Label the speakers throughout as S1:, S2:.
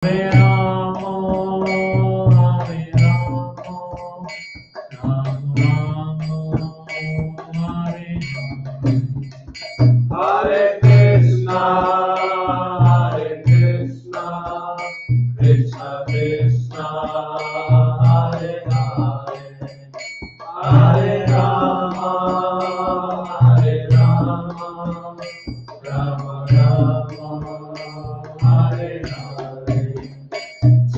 S1: Hare Rama, Hare Rama, Rama Rama, Hare Hare Krishna, Hare Krishna, Krishna Krishna, Hare Hare, Hare Rama, Hare Rama, Rama Rama, Hare Hare.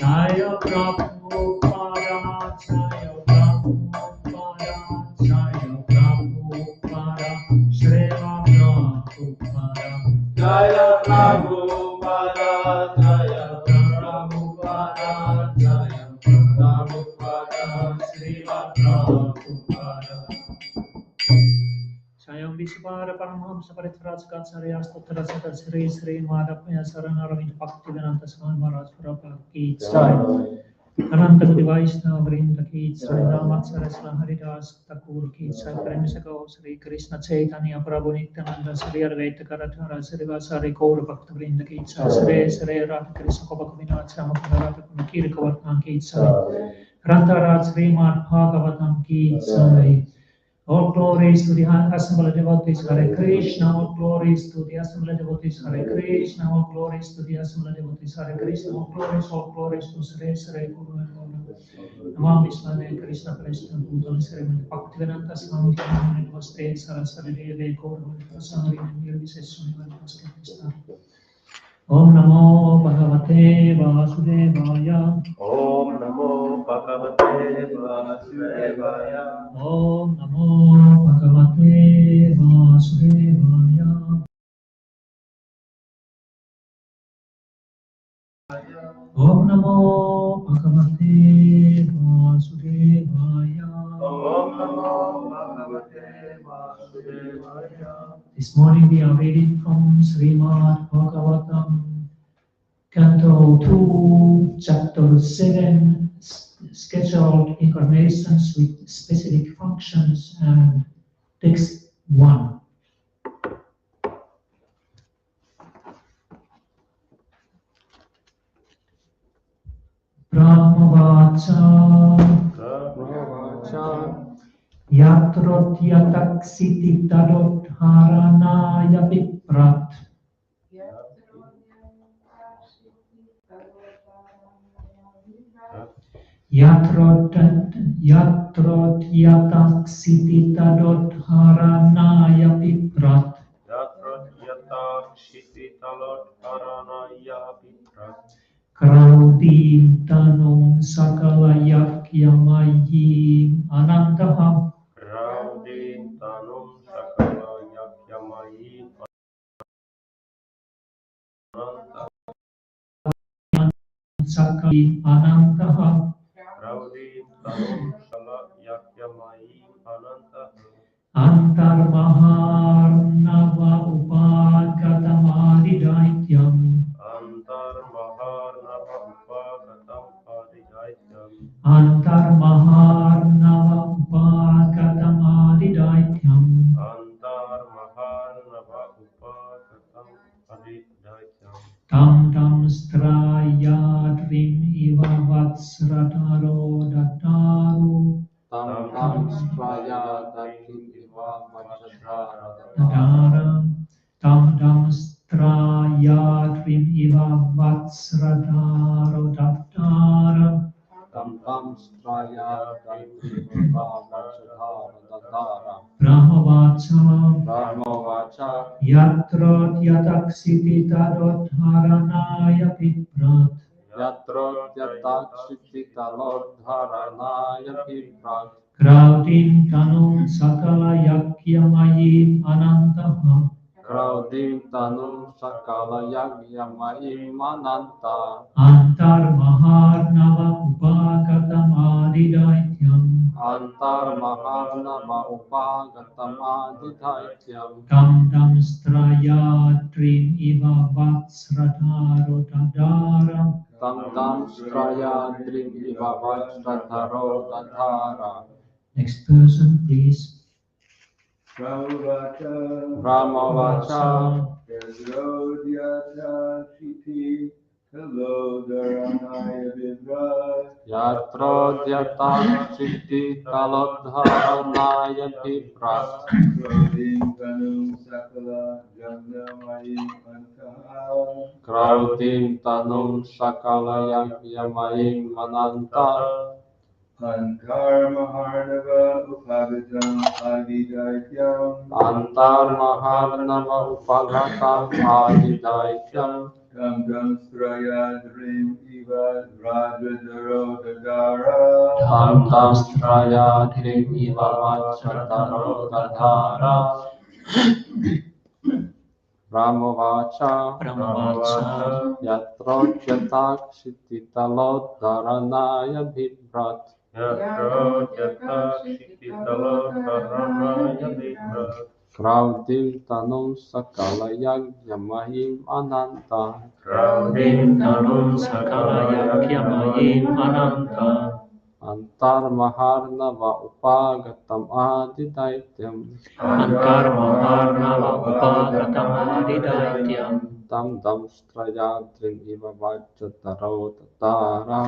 S1: Jaya Prabhupada, Jaya Prabhupada, Jaya Prabhupada, Srimad Prabhupada. Jaya Prabhupada, Jaya Prabhupada, Jaya Prabhupada, Srimad Prabhupada. Sayang Vishvara Paramahamsa Paritvraj Gatsarya Stotra Sata Sri Srimad Saranaravindra Bhaktivedanta Swami Maharaj Prabhupada Ki Jai. Ananta Guru Vaishnava Vrinda Ki Jai. Damatsara Haridas Thakur Ki Jai. Prem Sakho Sri Krishna Chaitanya Prabhu Nityananda Sri Advaita Karatara Sri Vasari Gaur Bhakta Vrinda Ki Jai. Sri Radha Krishna Bhaktivinoda Chamakara Radha Kumar Kavatna Ki Jai. Rantaraj Srimad Bhagavatam Ki Jai. All glories to the assembled devotees, Hare Krishna. All glories to the assembled devotees, Hare Krishna. All glories to the assembled devotees, Hare Krishna. All glories to Sri Sri Guru and Guru. Namah Vishwade Krishna Krishna Bhutale Srimad Bhaktivedanta Swami Namaste Saraswati Deve Gaurav Prasari Nirviseswani Namaste Krishna. Om Namo Bhagavate Vasudevaya. Om Namo Bhagavate Vasudevaya. Om Namo Bhagavate Vasudevaya. Om Namo Bhagavate Vasudevaya. Om Namo Bhagavate Vasudevaya. This morning we are reading from Srimad Bhagavatam, Canto 2, Chapter 7, Scheduled Incarnations with Specific Functions, and Text 1. Brahmavacha Yatrot Yataksiti Tarot Haranaya Viprat Yatrot Yataksiti Tarot Haranaya Viprat Kraudim Tanum Sakala Yakyamayi Ananda Sakali Ananda Antar Maharnava Upagatamadidaityam Antar Maharnava Upagatamadidaityam Tam Tam Strayadrim Iva Vatsrataro Dataru
S2: Tam Strayadrim Iva Vatsrataro
S1: Dadara Tam Tam Strayadrim Iva Vatsrataro Dadara
S2: Tam Strayadrim Iva Vatsrataro Dadara
S1: Brahmavacha Yatrot Yataksiti Tarot Haranaya Viprat
S2: Yatrot Yataksiti Tarot Haranaya Viprat
S1: Kraudim Tanum Sakala Yakyamayi Anantaha
S2: Kraudim Tanum Sakala Yakyamayi Ananta
S1: Antar Maharnava Upagatamadidaityam
S2: Antar Maharnava Upagatamadidaityam
S1: Tam Tam Strayadrim Iva Vatsrataro Dadara
S2: Tam Strayadrim Iva Vatsrataro Dadara.
S1: Next person, please.
S2: Brahmavacha
S3: Yadrodhyata Shiti
S2: Yatrodhyata Siddhi Talodharanaya Viprat Kraudim Tanum Sakala Yamayim Mananta Antar Maharnava Upagatam Adidaityam Tam Tam Straya Dhriva Vachataro Gadhara Brahmavacha Yatro Jatak Shititalo Dharanaya Vibrat Kraudim Tanum Sakala Yagyamahim Ananta Antar Maharnava Upagatam Adidaityam Tam Dam Strayadrim Iva Vachataro Tatara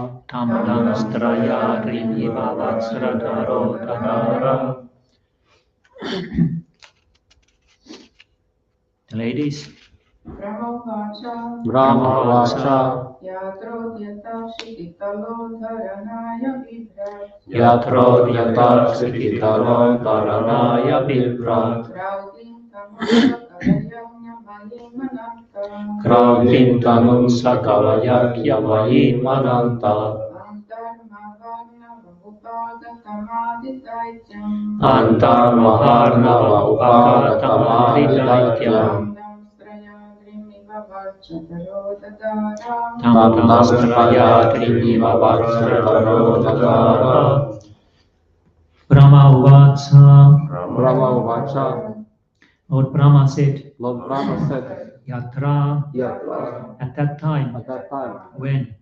S1: The ladies.
S2: Brahmavacha Yatro Yata Srititalo Dharanaya Vibrat Kraudim Tanum Sakala Yagyamahim Ananta Antar Maharnava Upagatam Adidaityam Tam Tam Straya Dhriva Vachataro Gadhara
S1: Brahma
S2: Brahmavacha
S1: Lord Brahma said,
S2: Yatra
S1: at that time, when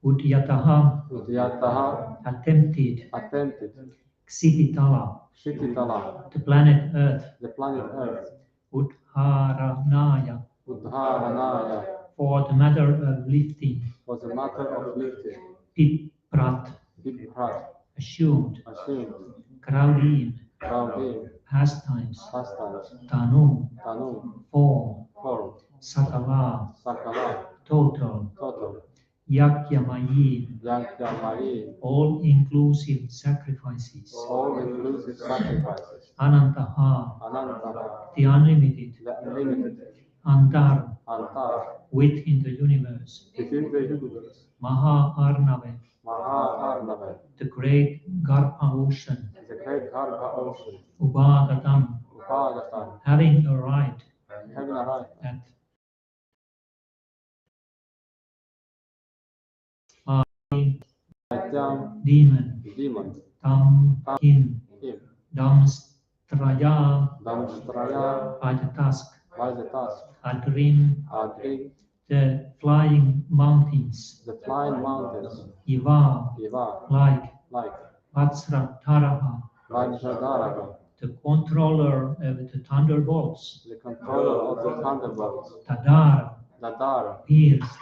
S1: Udyataha attempted Ksititala, the planet Earth, Udharanaya, for the matter of lifting, Piprat, assumed, Kraudim, pastimes, Tanu, form, Sakala, total, Yakyamayi, all-inclusive sacrifices, Anantaha, the unlimited, Antar, within the universe, Maha Arnave, the great Garpa ocean, Ubhagatam, having arrived at demon, Tam him, Damstraya, by the task, Adrim, the flying mountains, Iva, like, Vajrataraha, the controller of the thunderbolts, Tadara, pierced.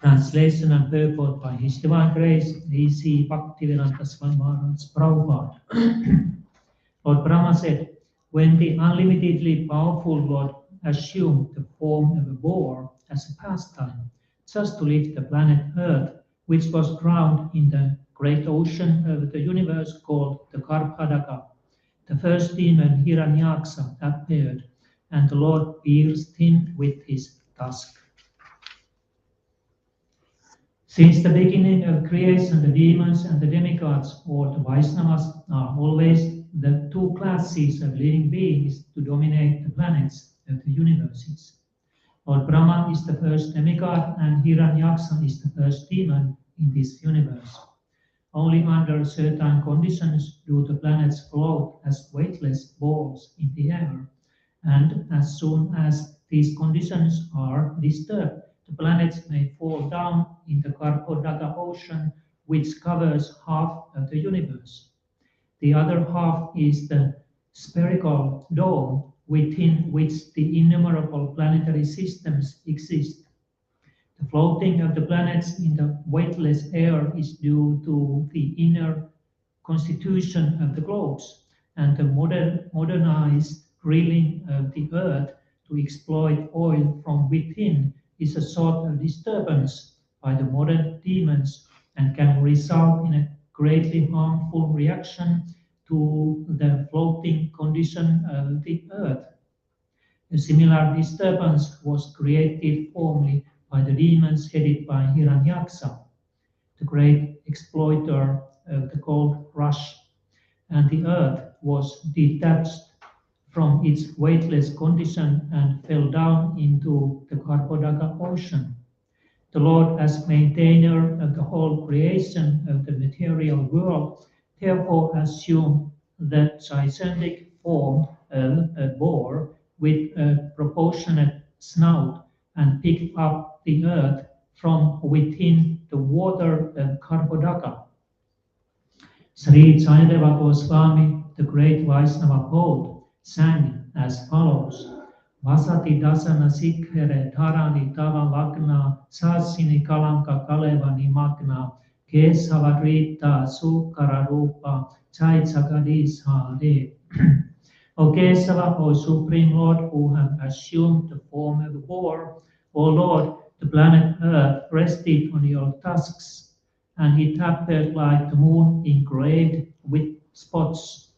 S1: Translation and purport by His Divine Grace, A.C. Bhaktivedanta Swami Maharaj Prabhupada. Lord Brahma said, when the unlimitedly powerful Lord assumed the form of a boar as a pastime, just to lift the planet Earth, which was drowned in the great ocean of the universe called the Karpadaka, the first demon Hiranyaksha appeared, and the Lord pierced him with his tusk. Since the beginning of creation, the demons and the demigods, or the Vaishnavas, are always the two classes of living beings to dominate the planets of the universes. Lord Brahma is the first demigod, and Hiranyaksha is the first demon in this universe. Only under certain conditions do the planets float as weightless balls in the air, and as soon as these conditions are disturbed, the planets may fall down in the Karkodaga ocean, which covers half of the universe. The other half is the spherical dome within which the innumerable planetary systems exist. The floating of the planets in the weightless air is due to the inner constitution of the globes, and the modernized drilling of the earth to exploit oil from within is a sort of disturbance by the modern demons and can result in a greatly harmful reaction to the floating condition of the earth. A similar disturbance was created formerly by the demons headed by Hiranyaksha, the great exploiter of the gold rush, and the earth was detached from its weightless condition and fell down into the Garbhodaga ocean. The Lord, as maintainer of the whole creation of the material world, therefore assumed the gigantic form of a boar with a proportionate snout and picked up the earth from within the water of Garbhodaga. Sri Jayadeva Goswami, the great Vaishnava poet, sang as follows: Vasati dasana sikhere dharani tava lagna sasini kalanka kaleva nimagna kesavadrita sukara rupa chai jagadishare. O Kesava, O Supreme Lord, who have assumed the form of a boar, O Lord, the planet Earth rested on your tusks, and it appeared like the moon engraved with spots.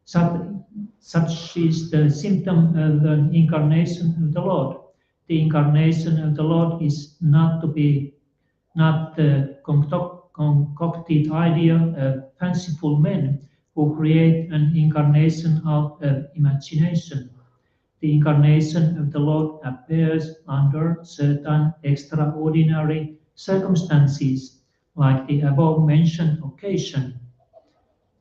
S1: Such is the symptom of the incarnation of the Lord. The incarnation of the Lord is not the concocted idea of fanciful men who create an incarnation out of imagination. The incarnation of the Lord appears under certain extraordinary circumstances, like the above-mentioned occasion,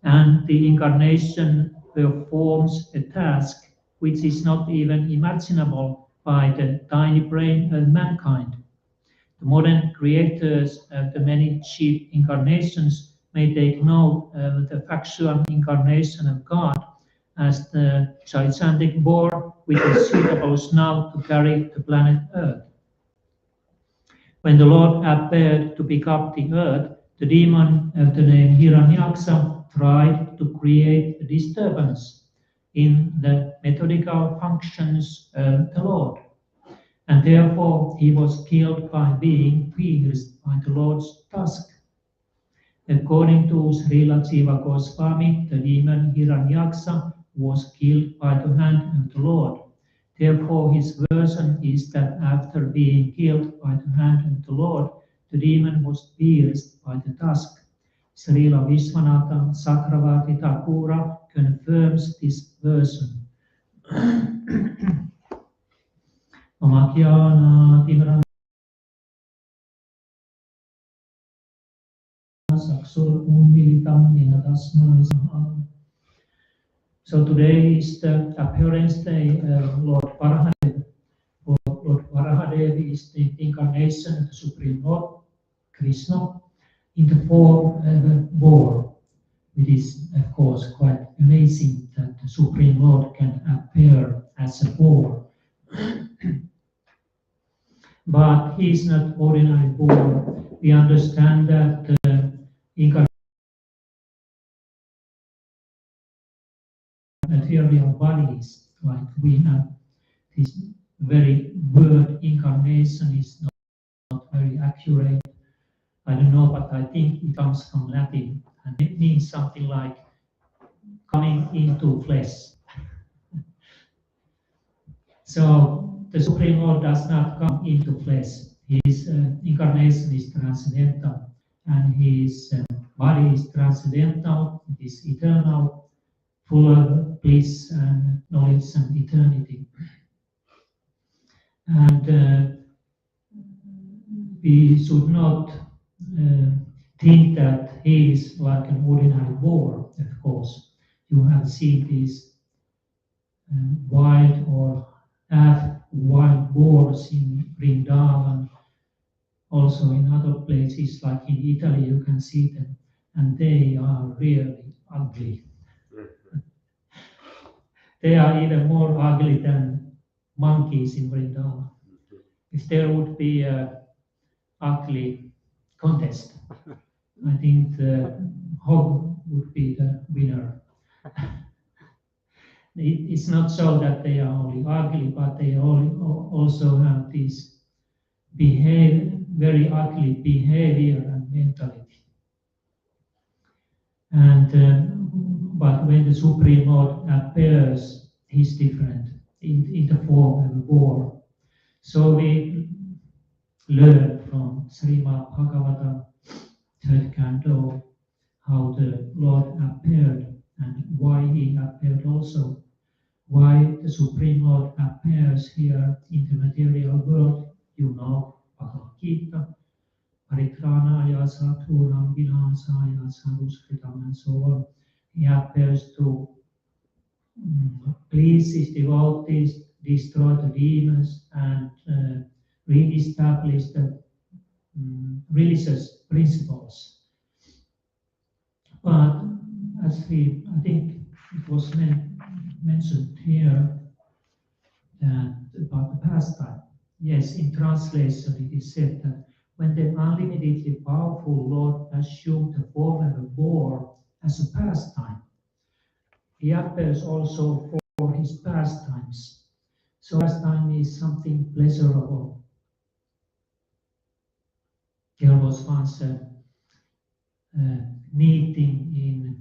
S1: and the incarnation performs a task which is not even imaginable by the tiny brain of mankind. The modern creators of the many cheap incarnations may take note of the factual incarnation of God as the gigantic boar with a suitable snout to carry the planet Earth. When the Lord appeared to pick up the earth, the demon of the name Hiranyaksha tried to create a disturbance in the methodical functions of the Lord, and therefore he was killed by being pierced by the Lord's tusk. According to Srila Jiva Goswami, the demon Hiranyaksha was killed by the hand of the Lord. Therefore, his version is that after being killed by the hand of the Lord, the demon was pierced by the tusk. Srila Vishwanatha Chakravarti Thakura confirms this version. So today is the appearance day of Lord Varahadev. Lord Varahadev is the incarnation of the Supreme Lord Krishna in the form of a boar. It is, of course, quite amazing that the Supreme Lord can appear as a boar. But he is not ordinary boar. We understand that the incarnation material bodies, like we have this very word incarnation is not very accurate. I don't know, but I think it comes from Latin, and it means something like coming into flesh. So the Supreme Lord does not come into flesh. His incarnation is transcendental, and his body is transcendental, it is eternal, full of bliss and knowledge and eternity. And we should not think that he is like an ordinary boar, of course. You have seen these wild or half-wild boars in Vrindavan, also in other places like in Italy you can see them, and they are really ugly. They are even more ugly than monkeys in Vrindavan. If there would be a ugly contest. I think the hog would be the winner. It's not so that they are only ugly, but they also have this very ugly behavior and mentality. And but when the Supreme Lord appears, he's different in the form of a boar. So we learn from Srimad Bhagatavam, third canto, how the Lord appeared and why he appeared also. Why the Supreme Lord appears here in the material world, you know, Bhagavad Gita, Paritranaya Sathunam Vinasaya Sadhuskritam and so on. He appears to please his devotees, destroy the demons, and re-establish the religious principles. But as I think it was mentioned here that about the pastime. Yes, in translation it is said that when the unlimitedly powerful Lord assumed the form of a boar as a pastime, he appears also for his pastimes. So pastime is something pleasurable. There was once a meeting in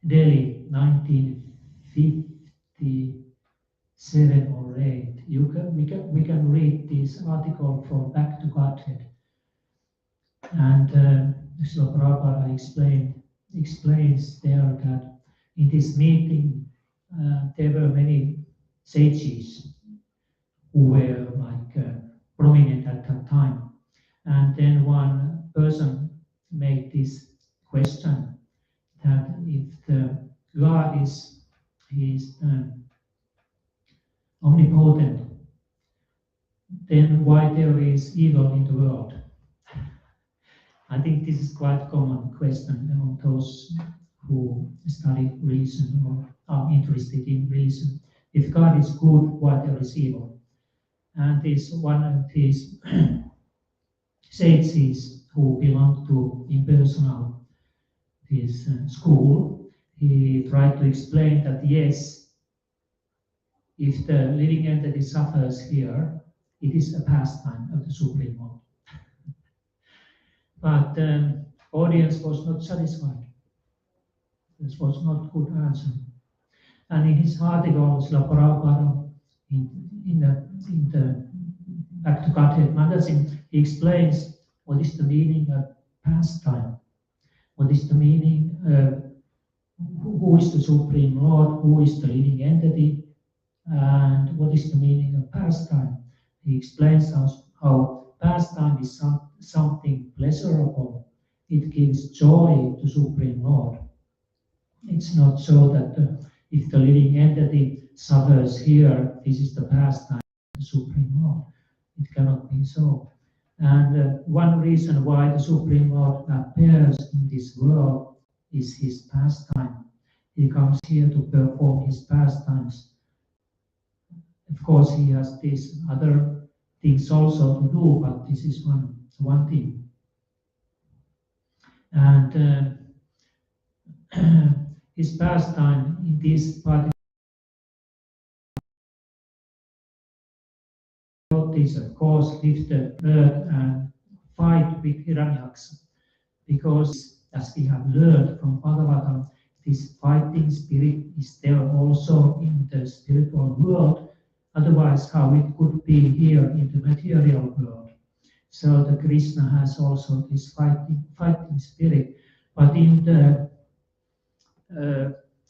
S1: Delhi, 1957 or 8. We can read this article from Back to Godhead. And Srila Prabhupada explains there that in this meeting there were many sages who were prominent at that time. And then one person made this question that if the God is omnipotent, then why there is evil in the world? I think this is quite a common question among those who study religion or are interested in religion. If God is good, why there is evil? And this one of these sages who belong to impersonal this school, he tried to explain that yes, if the living entity suffers here, it is a pastime of the Supreme Lord. But the audience was not satisfied. This was not good answer. And in his article, Srila Prabhupada, in the Back to Godhead magazine, he explains what is the meaning of pastime, what is the meaning of who is the Supreme Lord, who is the living entity, and what is the meaning of pastime. He explains how pastime is something pleasurable. It gives joy to Supreme Lord. It's not so that if the living entity suffers here, this is the pastime of the Supreme Lord. It cannot be so. And one reason why the Supreme Lord appears in this world is his pastime. He comes here to perform his pastimes. Of course, he has these other things also to do, but this is one thing. And his pastime in this part is, of course, lift the earth and fight with Hiranyaksha, because as we have learned from Bhagavatam, this fighting spirit is there also in the spiritual world. Otherwise, how it could be here in the material world? So the Krishna has also this fighting spirit, but in the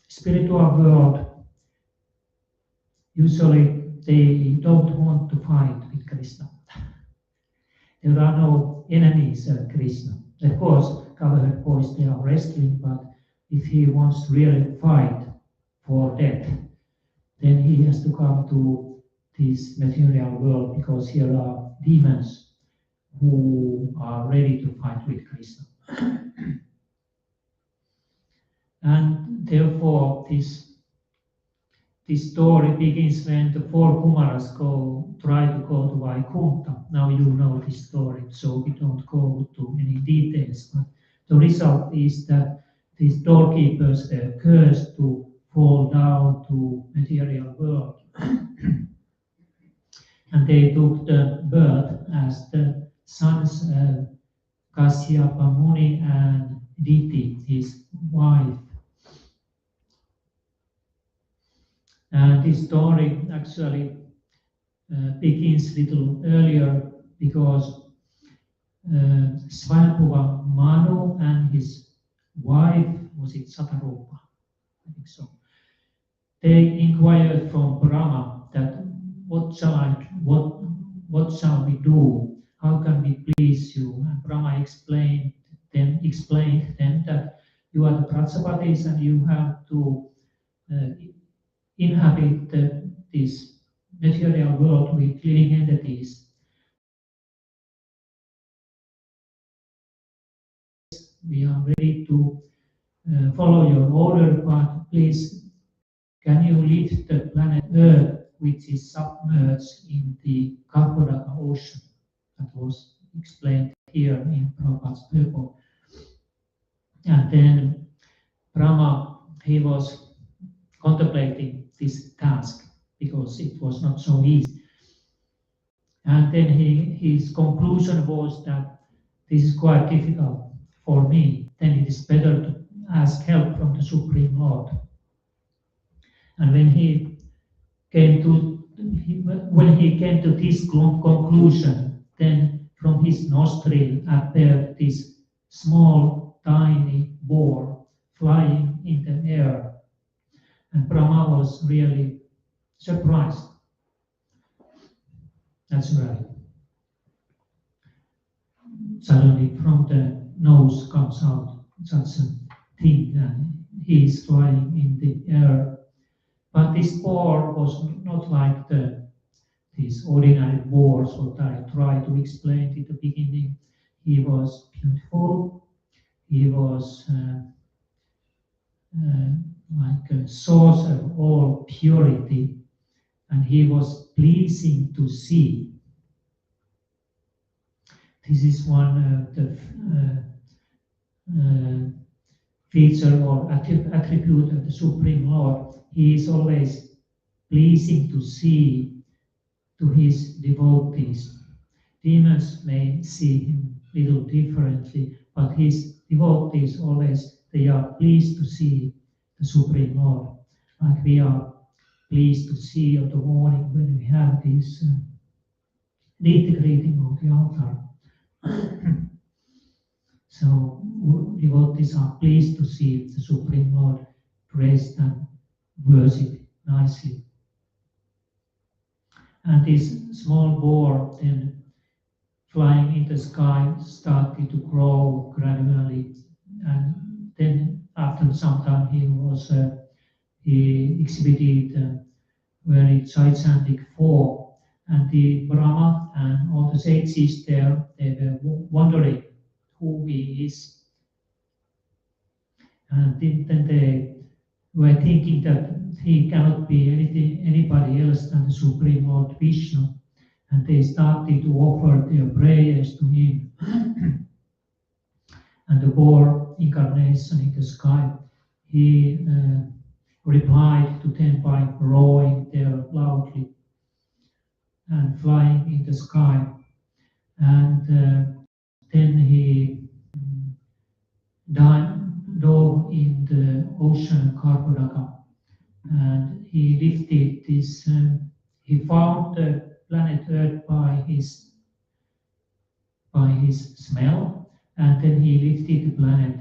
S1: spiritual world, usually they don't want to fight with Krishna. There are no enemies of Krishna. Of course, cowherd boys, they are wrestling, but if he wants to really fight for death, then he has to come to this material world, because here are demons who are ready to fight with Krishna. And therefore, this this story begins when the four Kumaras try to go to Vaikuntha. Now you know this story, so we don't go to any details. But the result is that these doorkeepers were cursed to fall down to material world. And they took the birth as the sons of Kasyapa Muni and Diti, his wife. And this story actually begins a little earlier because Swayambhuva Manu and his wife, was it Satarupa? I think so. They inquired from Brahma that what shall we do? How can we please you? And Brahma explained them that you are the Prajapatis and you have to inhabit this material world with living entities. We are ready to follow your order, but please, can you lift the planet Earth, which is submerged in the Karkodaka ocean? That was explained here in Prabhupada's purport. And then Brahma, he was contemplating this task because it was not so easy. And then his conclusion was that this is quite difficult for me, then it is better to ask help from the Supreme Lord. And when he came to this conclusion, then from his nostril appeared this small, tiny boar flying in the air. And Brahma was really surprised. That's right. Suddenly from the nose comes out such a thing, and he is flying in the air. But this boar was not like these ordinary boars, what I tried to explain in the beginning. He was beautiful. He was like a source of all purity, and he was pleasing to see. This is one of the feature or attribute of the Supreme Lord. He is always pleasing to see to his devotees. Demons may see him a little differently, but his devotees always, they are pleased to see the Supreme Lord. Like we are pleased to see on the morning when we have this deity greeting of the altar. So devotees are pleased to see the Supreme Lord dressed and worshipped nicely. And this small boar then flying in the sky started to grow gradually, and then after some time he exhibited very gigantic form, and the Brahma and all the sages there, they were wondering who he is. And then they were thinking that he cannot be anybody else than the Supreme Lord Vishnu. And they started to offer their prayers to him. And the boar incarnation in the sky, he replied to them by roaring there loudly and flying in the sky. And then he dove in the ocean Karkodaka, and he lifted this, he found the planet Earth by his smell, and then he lifted the planet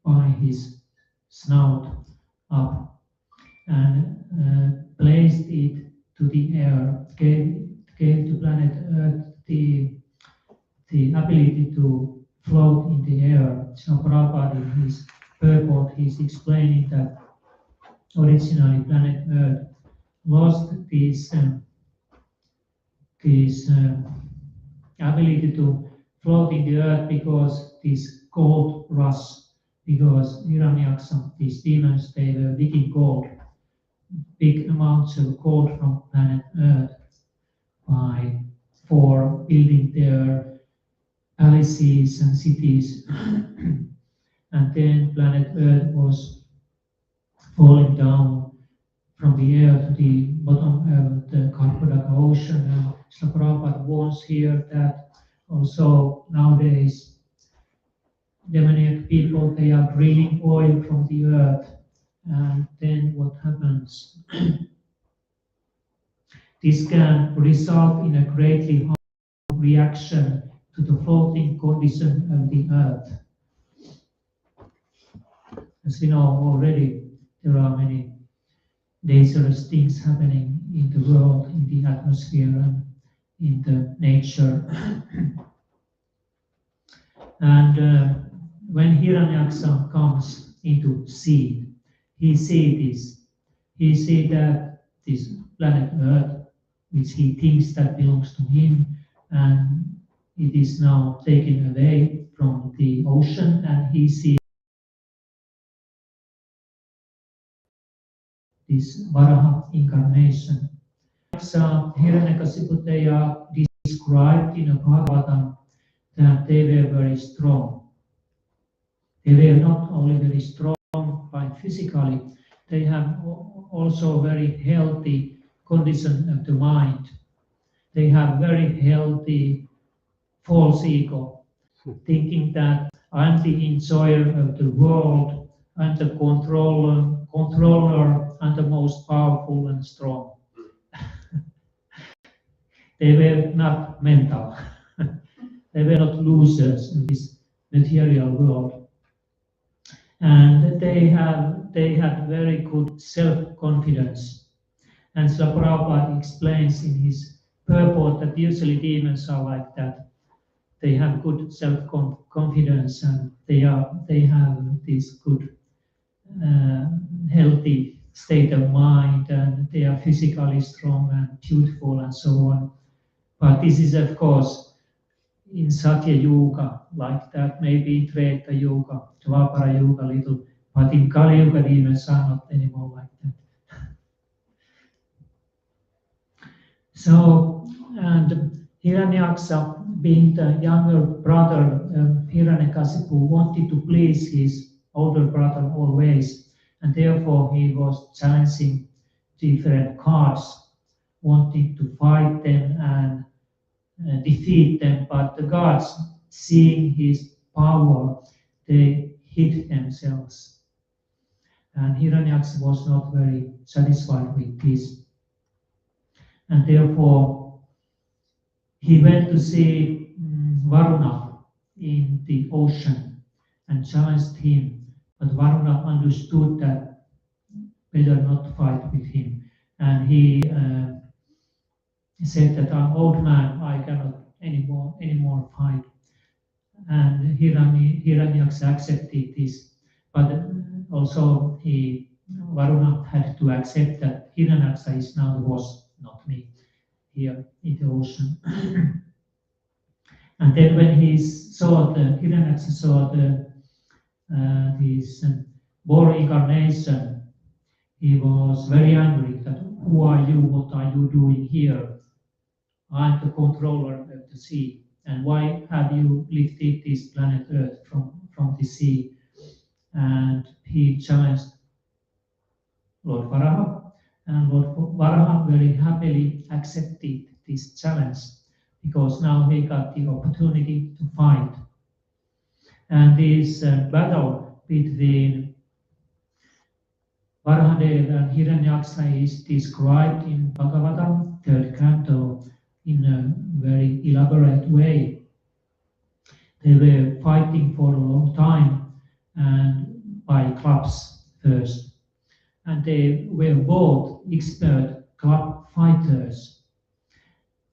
S1: by his snout up and placed it to the air, gave the planet Earth the ability to float in the air. So Prabhupada in his purport, he's explaining that originally planet Earth lost this ability to float in the earth because this gold rush, because Hiranyaksha, these demons, they were digging gold. big amounts of gold from planet Earth for building their palaces and cities. And then planet Earth was falling down from the air to the bottom of the Karpataka Ocean. And Srila Prabhupada warns here that also nowadays demoniac people, they are drilling oil from the earth. And then what happens? This can result in a greatly harmful reaction to the floating condition of the earth. As we know already, there are many dangerous things happening in the world, in the atmosphere, and in the nature. And when Hiranyaksha comes into sea, he sees this. He sees that this planet Earth, which he thinks that belongs to him, and it is now taken away from the ocean, and he sees this Varaha incarnation. Hiranyakasipu, they are described in a Bhagavatam that they were very strong. They were not only very strong by physically, they have also very healthy condition of the mind. They have very healthy false ego, thinking that I'm the enjoyer of the world, I'm the controller, I'm the most powerful and strong. They were not mental. They were not losers in this material world. And they had very good self-confidence. And Srila Prabhupada explains in his purport that usually demons are like that. They have good self-confidence, and they have this good, healthy state of mind, and they are physically strong and beautiful and so on. But this is, of course, in Satya Yuga, like that, maybe in Treta Yuga, Dvapara Yuga little, but in Kali Yuga demons are not anymore like that. So, and Hiranyaksha, being the younger brother of Hiranyakasipu, wanted to please his older brother always, and therefore he was challenging different gods, wanting to fight them and defeat them, but the gods, seeing his power, they hid themselves. And Hiranyaksha was not very satisfied with this. And therefore, he went to see Varuna in the ocean and challenged him. But Varuna understood that better not fight with him. And he said that I'm old man, I cannot anymore fight. And Hiranyaksha accepted this, but also Varuna had to accept that Hiranyaksha is now the boss, not me, here in the ocean. And then when Hiranyaksha saw this boar incarnation, he was very angry that, who are you, what are you doing here? I'm the controller of the sea, and why have you lifted this planet Earth from the sea? And he challenged Lord Varaha, and Lord Varaha very happily accepted this challenge, because now he got the opportunity to fight. And this battle between Varahadev and Hiranyaksha is described in Bhagavatam, 3rd canto, in a very elaborate way. They were fighting for a long time, and by clubs first. And they were both expert club fighters.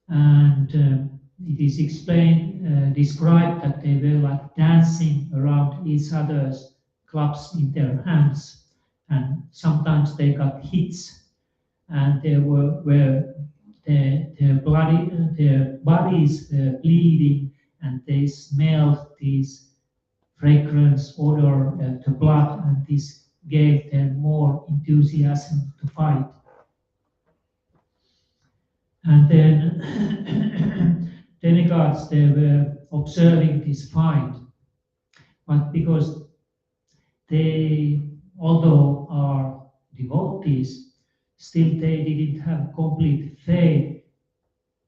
S1: And it is described that they were like dancing around each other's clubs in their hands. And sometimes they got hits, and there were their bodies were bleeding, and they smelled this fragrance odor of the blood, and this gave them more enthusiasm to fight. And then demigods, they were observing this fight, but because they, although are devotees, still they didn't have complete faith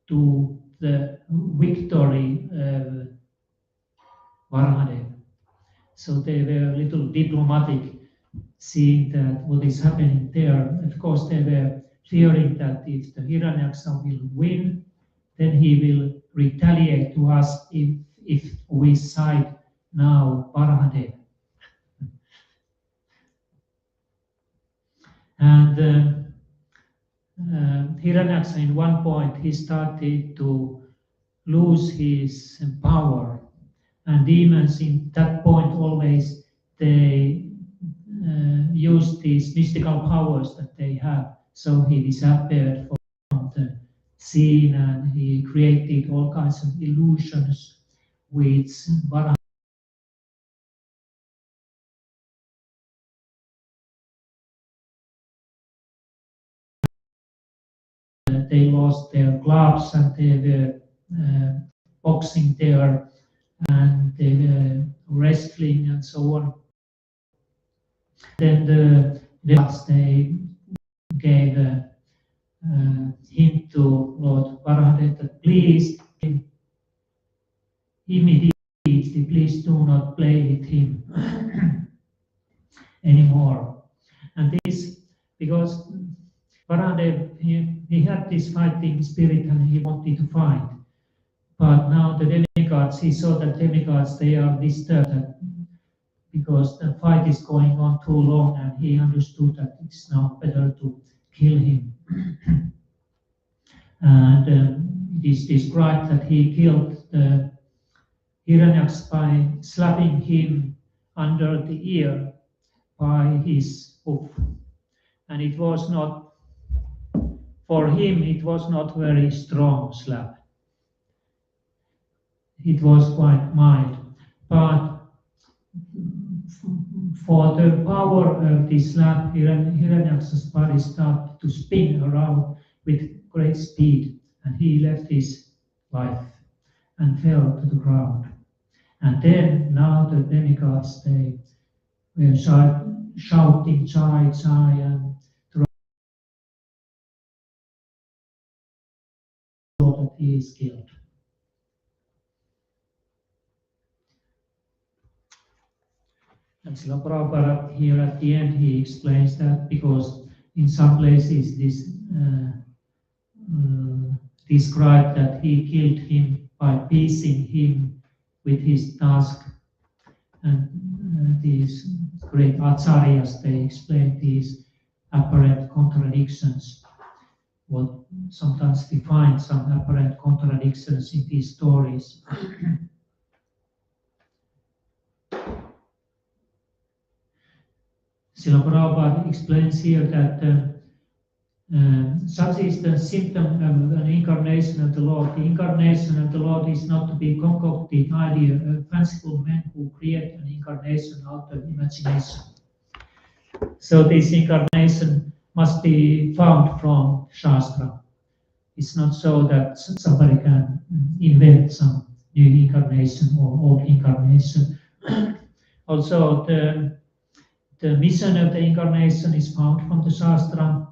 S1: to the victory of Varahadev. So they were a little diplomatic, seeing that what is happening there. Of course, they were fearing that if the Hiranyaksha will win, then he will retaliate to us if we side now Varahadev. And Hiranyaksha, in one point, he started to lose his power. And demons in that point always, they use these mystical powers that they have. So he disappeared from the scene and he created all kinds of illusions which Varaha they lost their gloves and they were boxing there and they were wrestling and so on. Then the gods, they gave a hint to Lord Varahadev that please, immediately, please do not play with him anymore. And this, because Varahadev, he had this fighting spirit and he wanted to fight. But now the demigods, he saw that demigods, they are disturbed because the fight is going on too long, and he understood that it's now better to kill him. And it is described that he killed the Hiranyaksha by slapping him under the ear by his hoof. And it was not, for him, it was not very strong slap. It was quite mild. But for the power of this slap, Hiranyaksha's body started to spin around with great speed, and he left his life and fell to the ground. And then now the demigods, they were shouting, Jai, Jai, and that he is killed. And Srila Prabhupada here at the end, he explains that because in some places this described that he killed him by piercing him with his tusk. And these great acharyas, they explain these apparent contradictions. What sometimes we find some apparent contradictions in these stories. Srila Prabhupada explains here that such is the symptom of an incarnation of the Lord. The incarnation of the Lord is not to be concocted idea of fanciful men who create an incarnation out of imagination. So this incarnation must be found from Shastra. It's not so that somebody can invent some new incarnation or old incarnation. Also, the mission of the incarnation is found from the Shastra,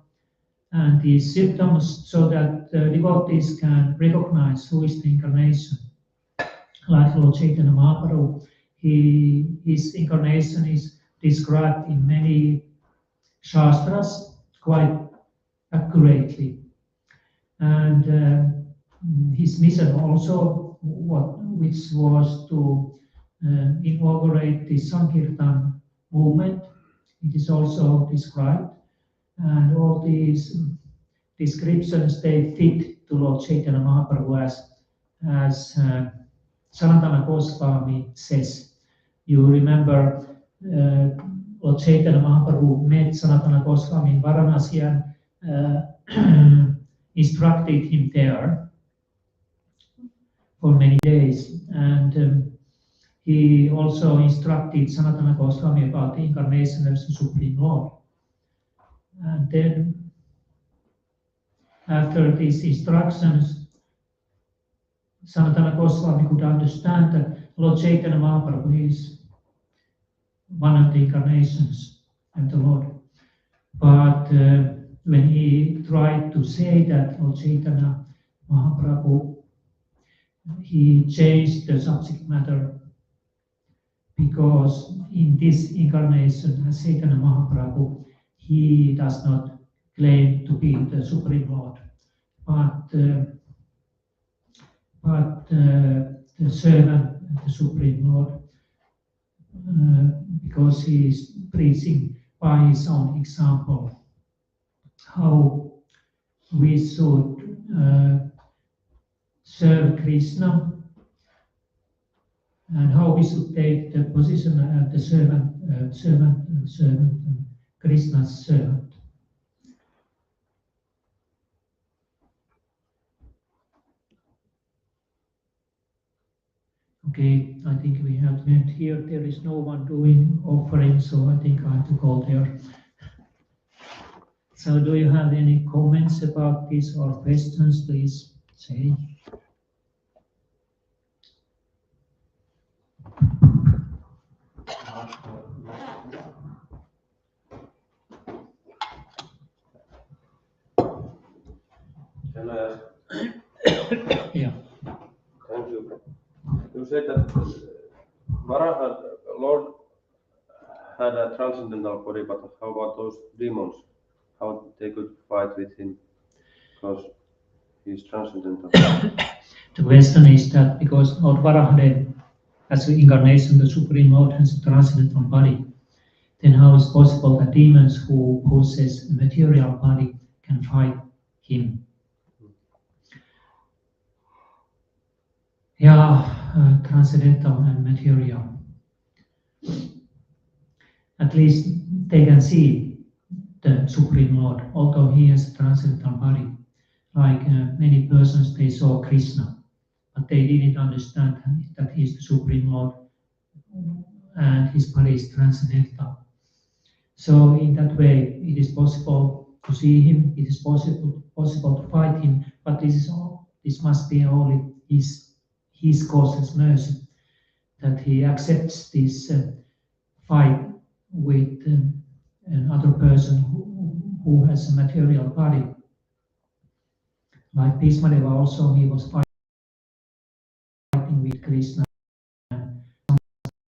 S1: and the symptoms so that the devotees can recognize who is the incarnation. Like Lord Chaitanya Mahaprabhu, his incarnation is described in many Shastras quite accurately. And his mission also, which was to inaugurate the Sankirtan movement, it is also described. And all these descriptions, they fit to Lord Chaitanya Mahaprabhu as Sanatana Goswami says. You remember Lord Chaitanya Mahaprabhu met Sanatana Goswami in Varanasi and instructed him there for many days. And he also instructed Sanatana Goswami about the incarnation as the Supreme Lord. And then, after these instructions, Sanatana Goswami could understand that Lord Chaitanya Mahaprabhu is one of the incarnations of the Lord. But when he tried to say that Lord Chaitanya Mahaprabhu, he changed the subject matter, because in this incarnation as Chaitanya Mahaprabhu, he does not claim to be the Supreme Lord, but the servant of the Supreme Lord, because he is preaching by his own example how we should serve Krishna and how we should take the position of the servant, Krishna's servant. Okay, I think we have to end here. There is no one doing offering, so I think I have to go there. So do you have any comments about this or questions, please say.
S3: Can I ask?
S1: Yeah.
S3: Thank you. You said that Lord had a transcendental body, but how about those demons? How they could fight with him? Because he's transcendental.
S1: The question is that because Lord Varahadev, as the incarnation, the Supreme Lord, has a transcendental body, then how is possible that demons who possess a material body can fight him? Yeah, transcendental and material. At least they can see the Supreme Lord, although he has a transcendental body. Like many persons, they saw Krishna, but they didn't understand that he is the Supreme Lord and his body is transcendental. So in that way, it is possible to see him, it is possible to fight him, but this must be only his causeless mercy, that he accepts this fight with another person who has a material body. Like Bhismadeva also, he was fighting with Krishna, and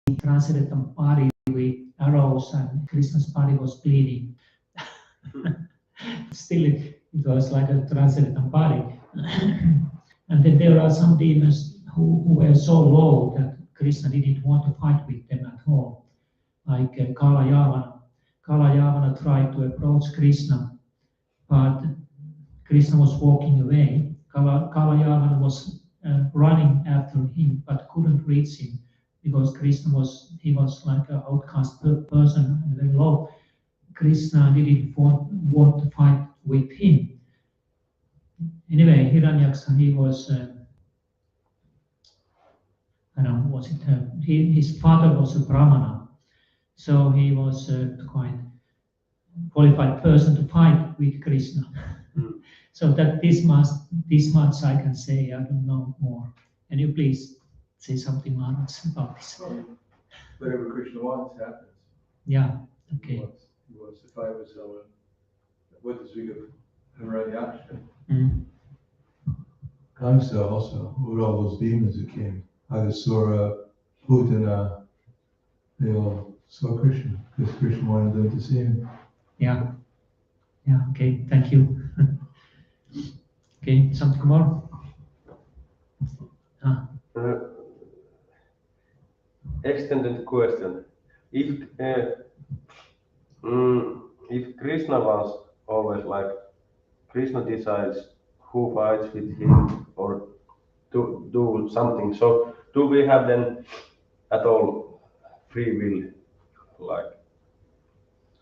S1: he translated the body with arrows, and Krishna's body was bleeding. Still, it was like a translated body. And then there are some demons who were so low that Krishna didn't want to fight with them at all. Like Kala Yavana. Kala Yavana tried to approach Krishna, but Krishna was walking away. Kala Yavana was running after him, but couldn't reach him because Krishna was like an outcast person, very low. Krishna didn't want to fight with him. Anyway, Hiranyaksha, he was, his father was a Brahmana, so he was a quite qualified person to fight with Krishna. So that this much I can say, I don't know more. Can you please say something, Manas, about this?
S4: Whatever Krishna wants happens.
S1: Yeah, okay.
S4: He wants to fight with someone. What does we do? Hanuman. Kamsa also, with all those demons that came, Adasura, Putana, they all saw Krishna, because Krishna wanted them to see him.
S1: Yeah, okay, thank you. Okay, something more?
S3: Extended question. If Krishna was always like, Krishna decides who fights with him or to do something, so do we have then at all free will? Like,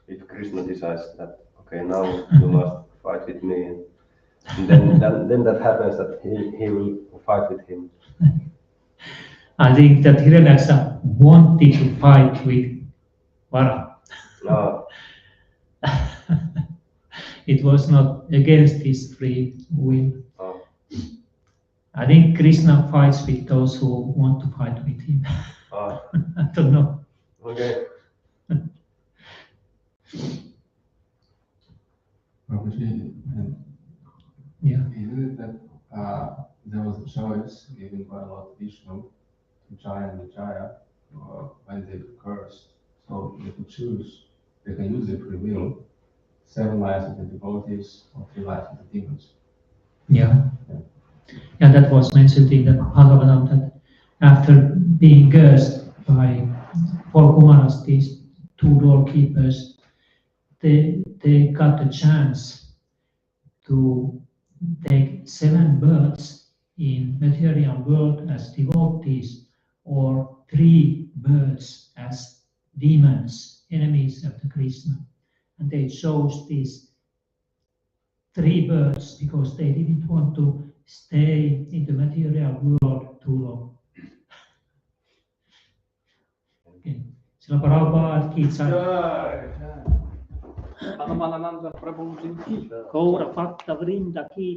S3: if Krishna decides that, okay, now you must fight with me, and then that happens that he will fight with him.
S1: I think that Hiranyaksa wanted to fight with Vara.
S3: No.
S1: It was not against his free will.
S3: Oh.
S5: I think Krishna fights with those who want to fight with him.
S3: Ah,
S5: I don't know.
S3: okay.
S4: Prabhuji,
S5: Yeah.
S4: isn't it that there was a choice given by Lord Vishnu to Jaya and Vijaya when they cursed? So they could choose, they can use their free will, 7 lives of the devotees or 3 lives of the demons.
S5: Yeah. Yeah, that was mentioned in the Bhagavatam that after being cursed by 4 Kumaras, these 2 doorkeepers, they got a chance to take 7 births in material world as devotees or 3 births as demons, enemies of the Krishna. And they chose these 3 births because they didn't want to stay in the material world too long. Okay. Srila Prabhupada ki jai.
S2: Hanuman Ananda Prabhu Ji.
S5: Gaura Bhakta Vrinda ki